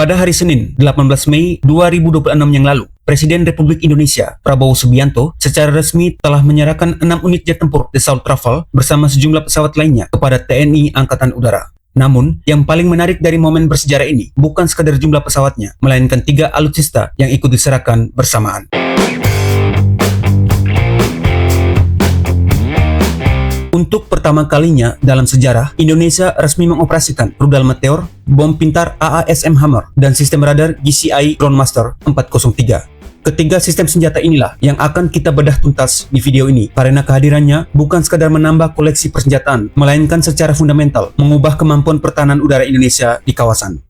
Pada hari Senin, 18 Mei 2026 yang lalu, Presiden Republik Indonesia, Prabowo Subianto, secara resmi telah menyerahkan 6 unit jet tempur Dassault Rafale bersama sejumlah pesawat lainnya kepada TNI Angkatan Udara. Namun, yang paling menarik dari momen bersejarah ini bukan sekadar jumlah pesawatnya, melainkan 3 alutsista yang ikut diserahkan bersamaan. Untuk pertama kalinya dalam sejarah, Indonesia resmi mengoperasikan rudal Meteor, bom pintar AASM Hammer, dan sistem radar GCI Groundmaster 403. Ketiga sistem senjata inilah yang akan kita bedah tuntas di video ini, karena kehadirannya bukan sekadar menambah koleksi persenjataan, melainkan secara fundamental mengubah kemampuan pertahanan udara Indonesia di kawasan.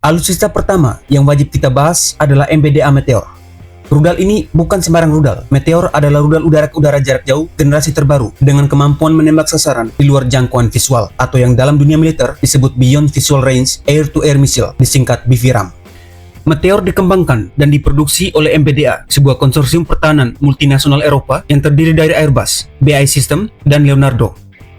Alutsista pertama yang wajib kita bahas adalah MBDA Meteor. Rudal ini bukan sembarang rudal. Meteor adalah rudal udara ke udara jarak jauh generasi terbaru dengan kemampuan menembak sasaran di luar jangkauan visual, atau yang dalam dunia militer disebut Beyond Visual Range Air-to-Air Missile, disingkat BVRAM. Meteor dikembangkan dan diproduksi oleh MBDA, sebuah konsorsium pertahanan multinasional Eropa yang terdiri dari Airbus, BAE Systems, dan Leonardo.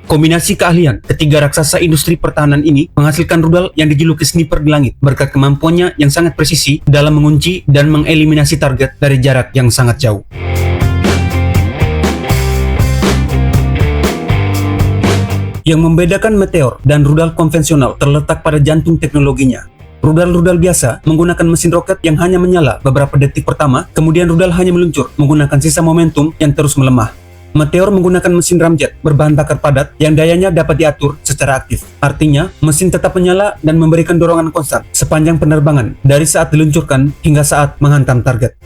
Kombinasi keahlian ketiga raksasa industri pertahanan ini menghasilkan rudal yang dijuluki sniper di langit berkat kemampuannya yang sangat presisi dalam mengunci dan mengeliminasi target dari jarak yang sangat jauh. Yang membedakan Meteor dan rudal konvensional terletak pada jantung teknologinya. Rudal-rudal biasa menggunakan mesin roket yang hanya menyala beberapa detik pertama, kemudian rudal hanya meluncur menggunakan sisa momentum yang terus melemah. Meteor menggunakan mesin ramjet berbahan bakar padat yang dayanya dapat diatur secara aktif. Artinya, mesin tetap menyala dan memberikan dorongan konstan sepanjang penerbangan dari saat diluncurkan hingga saat menghantam target.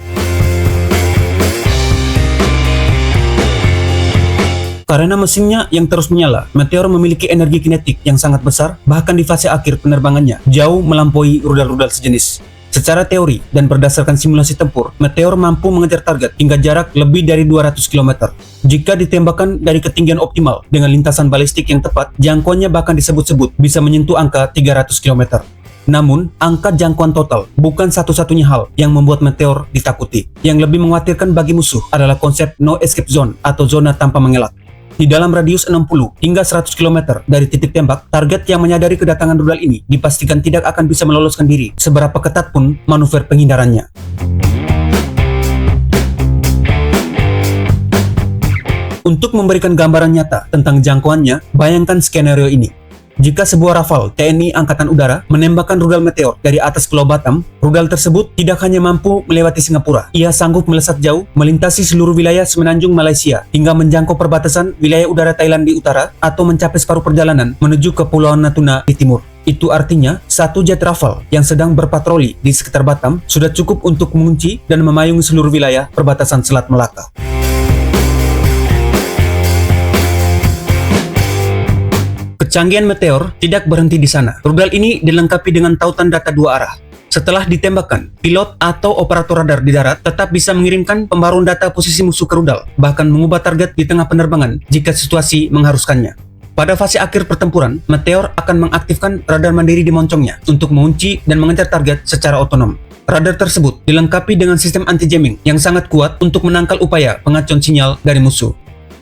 Karena mesinnya yang terus menyala, Meteor memiliki energi kinetik yang sangat besar bahkan di fase akhir penerbangannya, jauh melampaui rudal-rudal sejenis. Secara teori dan berdasarkan simulasi tempur, Meteor mampu mengejar target hingga jarak lebih dari 200 km. Jika ditembakkan dari ketinggian optimal dengan lintasan balistik yang tepat, jangkauannya bahkan disebut-sebut bisa menyentuh angka 300 km. Namun, angka jangkauan total bukan satu-satunya hal yang membuat Meteor ditakuti. Yang lebih mengkhawatirkan bagi musuh adalah konsep no escape zone atau zona tanpa mengelak. Di dalam radius 60 hingga 100 km dari titik tembak, target yang menyadari kedatangan rudal ini dipastikan tidak akan bisa meloloskan diri, seberapa ketat pun manuver penghindarannya. Untuk memberikan gambaran nyata tentang jangkauannya, bayangkan skenario ini. Jika sebuah Rafale TNI Angkatan Udara menembakkan rudal Meteor dari atas Pulau Batam, rudal tersebut tidak hanya mampu melewati Singapura, ia sanggup melesat jauh, melintasi seluruh wilayah semenanjung Malaysia, hingga menjangkau perbatasan wilayah udara Thailand di utara, atau mencapai separuh perjalanan menuju ke Pulau Natuna di timur. Itu artinya, satu jet Rafale yang sedang berpatroli di sekitar Batam sudah cukup untuk mengunci dan memayungi seluruh wilayah perbatasan Selat Melaka. Kecanggihan Meteor tidak berhenti di sana. Rudal ini dilengkapi dengan tautan data 2 arah. Setelah ditembakkan, pilot atau operator radar di darat tetap bisa mengirimkan pembaruan data posisi musuh ke rudal, bahkan mengubah target di tengah penerbangan jika situasi mengharuskannya. Pada fase akhir pertempuran, Meteor akan mengaktifkan radar mandiri di moncongnya untuk mengunci dan mengejar target secara otonom. Radar tersebut dilengkapi dengan sistem anti-jamming yang sangat kuat untuk menangkal upaya pengacauan sinyal dari musuh.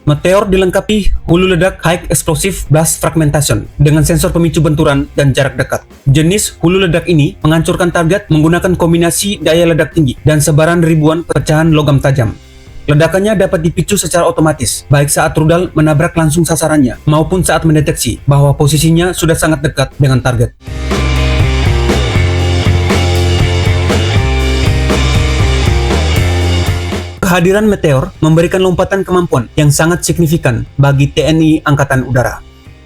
Meteor dilengkapi hulu ledak High Explosive Blast Fragmentation dengan sensor pemicu benturan dan jarak dekat. Jenis hulu ledak ini menghancurkan target menggunakan kombinasi daya ledak tinggi dan sebaran ribuan pecahan logam tajam. Ledakannya dapat dipicu secara otomatis, baik saat rudal menabrak langsung sasarannya maupun saat mendeteksi bahwa posisinya sudah sangat dekat dengan target. Kehadiran Meteor memberikan lompatan kemampuan yang sangat signifikan bagi TNI Angkatan Udara.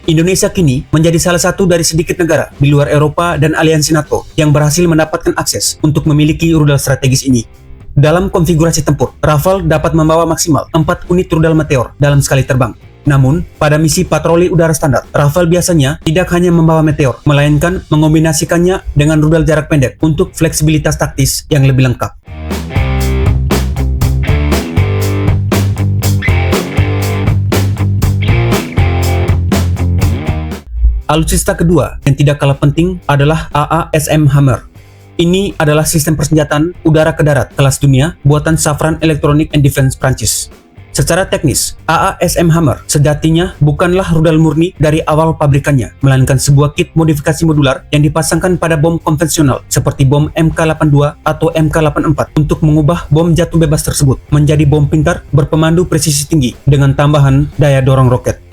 Indonesia kini menjadi salah satu dari sedikit negara di luar Eropa dan aliansi NATO yang berhasil mendapatkan akses untuk memiliki rudal strategis ini. Dalam konfigurasi tempur, Rafale dapat membawa maksimal 4 unit rudal Meteor dalam sekali terbang. Namun, pada misi patroli udara standar, Rafale biasanya tidak hanya membawa Meteor, melainkan mengombinasikannya dengan rudal jarak pendek untuk fleksibilitas taktis yang lebih lengkap. Alutsista kedua yang tidak kalah penting adalah AASM Hammer. Ini adalah sistem persenjataan udara ke darat kelas dunia buatan Safran Electronic and Defense Prancis. Secara teknis, AASM Hammer sejatinya bukanlah rudal murni dari awal pabrikannya, melainkan sebuah kit modifikasi modular yang dipasangkan pada bom konvensional seperti bom MK82 atau MK84 untuk mengubah bom jatuh bebas tersebut menjadi bom pintar berpemandu presisi tinggi dengan tambahan daya dorong roket.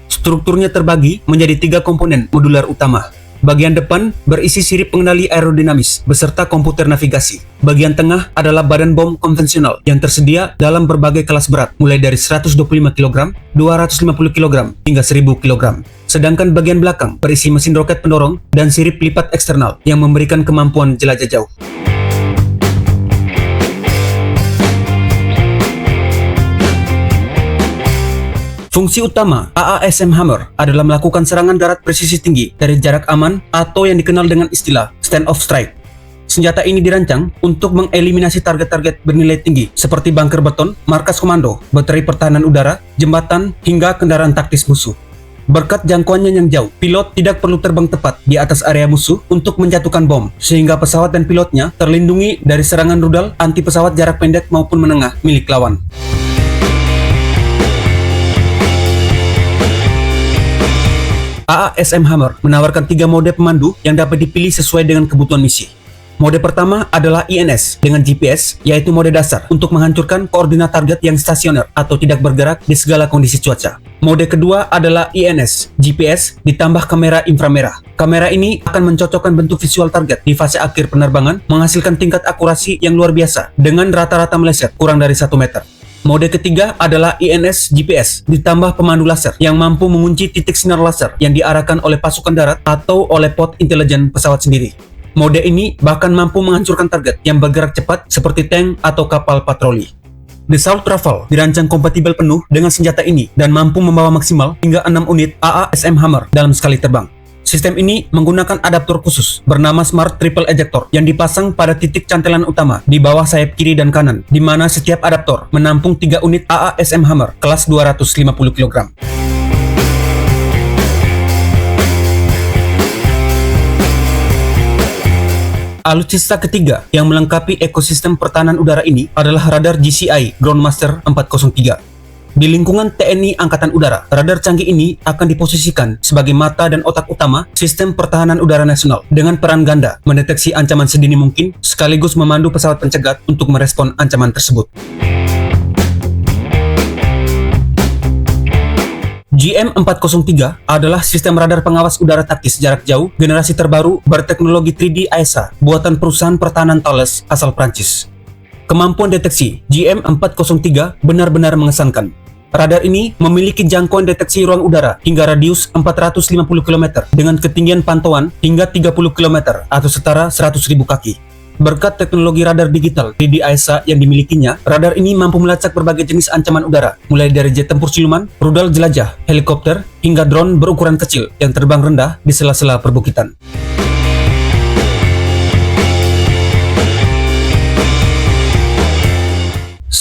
Strukturnya terbagi menjadi 3 komponen modular utama. Bagian depan berisi sirip pengendali aerodinamis beserta komputer navigasi. Bagian tengah adalah badan bom konvensional yang tersedia dalam berbagai kelas berat, mulai dari 125 kg, 250 kg, hingga 1000 kg. Sedangkan bagian belakang berisi mesin roket pendorong dan sirip lipat eksternal yang memberikan kemampuan jelajah jauh. Fungsi utama AASM Hammer adalah melakukan serangan darat presisi tinggi dari jarak aman atau yang dikenal dengan istilah stand-off strike. Senjata ini dirancang untuk mengeliminasi target-target bernilai tinggi seperti bunker beton, markas komando, bateri pertahanan udara, jembatan, hingga kendaraan taktis musuh. Berkat jangkauannya yang jauh, pilot tidak perlu terbang tepat di atas area musuh untuk menjatuhkan bom, sehingga pesawat dan pilotnya terlindungi dari serangan rudal anti pesawat jarak pendek maupun menengah milik lawan. AASM Hammer menawarkan 3 mode pemandu yang dapat dipilih sesuai dengan kebutuhan misi. Mode pertama adalah INS dengan GPS, yaitu mode dasar untuk menghancurkan koordinat target yang stasioner atau tidak bergerak di segala kondisi cuaca. Mode kedua adalah INS, GPS ditambah kamera inframerah. Kamera ini akan mencocokkan bentuk visual target di fase akhir penerbangan, menghasilkan tingkat akurasi yang luar biasa dengan rata-rata meleset kurang dari 1 meter. Mode ketiga adalah INS GPS ditambah pemandu laser yang mampu mengunci titik sinar laser yang diarahkan oleh pasukan darat atau oleh pod intelijen pesawat sendiri. Mode ini bahkan mampu menghancurkan target yang bergerak cepat seperti tank atau kapal patroli. Dassault Rafale dirancang kompatibel penuh dengan senjata ini dan mampu membawa maksimal hingga 6 unit AASM Hammer dalam sekali terbang. Sistem ini menggunakan adaptor khusus bernama Smart Triple Ejector yang dipasang pada titik cantelan utama di bawah sayap kiri dan kanan, di mana setiap adaptor menampung 3 unit AASM Hammer kelas 250 kg. Alutsista ketiga yang melengkapi ekosistem pertahanan udara ini adalah radar GCI Groundmaster 403. Di lingkungan TNI Angkatan Udara, radar canggih ini akan diposisikan sebagai mata dan otak utama sistem pertahanan udara nasional dengan peran ganda mendeteksi ancaman sedini mungkin sekaligus memandu pesawat pencegat untuk merespon ancaman tersebut. GM403 adalah sistem radar pengawas udara taktis jarak jauh generasi terbaru berteknologi 3D AESA buatan perusahaan pertahanan Thales asal Prancis. Kemampuan deteksi GM403 benar-benar mengesankan. Radar ini memiliki jangkauan deteksi ruang udara hingga radius 450 km dengan ketinggian pantauan hingga 30 km atau setara 100.000 kaki. Berkat teknologi radar digital 3D AESA yang dimilikinya, radar ini mampu melacak berbagai jenis ancaman udara, mulai dari jet tempur siluman, rudal jelajah, helikopter, hingga drone berukuran kecil yang terbang rendah di sela-sela perbukitan.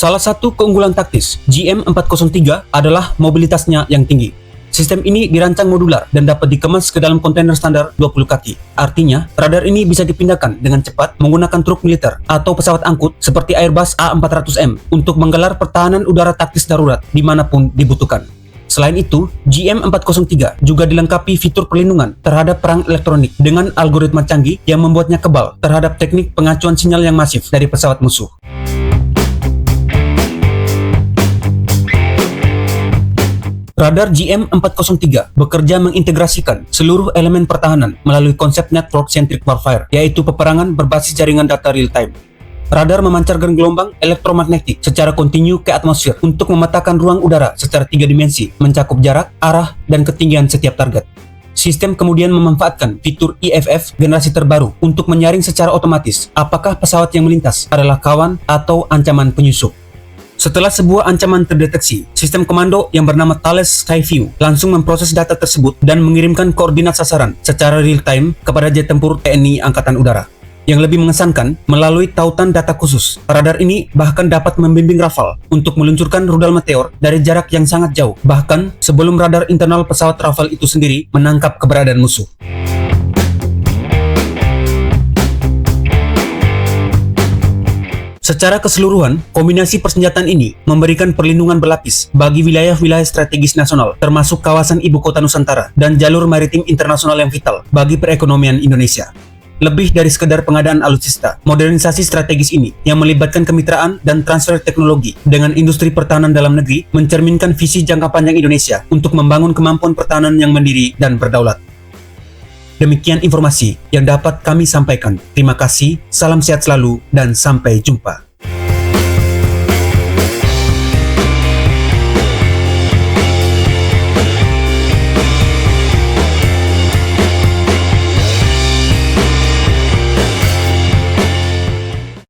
Salah satu keunggulan taktis GM403 adalah mobilitasnya yang tinggi. Sistem ini dirancang modular dan dapat dikemas ke dalam kontainer standar 20 kaki. Artinya, radar ini bisa dipindahkan dengan cepat menggunakan truk militer atau pesawat angkut seperti Airbus A400M untuk menggelar pertahanan udara taktis darurat dimanapun dibutuhkan. Selain itu, GM403 juga dilengkapi fitur perlindungan terhadap perang elektronik dengan algoritma canggih yang membuatnya kebal terhadap teknik pengacuan sinyal yang masif dari pesawat musuh. Radar GM403 bekerja mengintegrasikan seluruh elemen pertahanan melalui konsep network-centric warfare, yaitu peperangan berbasis jaringan data real-time. Radar memancarkan gelombang elektromagnetik secara kontinu ke atmosfer untuk memetakan ruang udara secara 3 dimensi, mencakup jarak, arah, dan ketinggian setiap target. Sistem kemudian memanfaatkan fitur EFF generasi terbaru untuk menyaring secara otomatis apakah pesawat yang melintas adalah kawan atau ancaman penyusup. Setelah sebuah ancaman terdeteksi, sistem komando yang bernama Thales Skyview langsung memproses data tersebut dan mengirimkan koordinat sasaran secara real-time kepada jet tempur TNI Angkatan Udara. Yang lebih mengesankan, melalui tautan data khusus, radar ini bahkan dapat membimbing Rafale untuk meluncurkan rudal meteor dari jarak yang sangat jauh, bahkan sebelum radar internal pesawat Rafale itu sendiri menangkap keberadaan musuh. Secara keseluruhan, kombinasi persenjataan ini memberikan perlindungan berlapis bagi wilayah-wilayah strategis nasional, termasuk kawasan ibu kota Nusantara dan jalur maritim internasional yang vital bagi perekonomian Indonesia. Lebih dari sekedar pengadaan alutsista, modernisasi strategis ini yang melibatkan kemitraan dan transfer teknologi dengan industri pertahanan dalam negeri mencerminkan visi jangka panjang Indonesia untuk membangun kemampuan pertahanan yang mandiri dan berdaulat. Demikian informasi yang dapat kami sampaikan. Terima kasih, salam sehat selalu, dan sampai jumpa.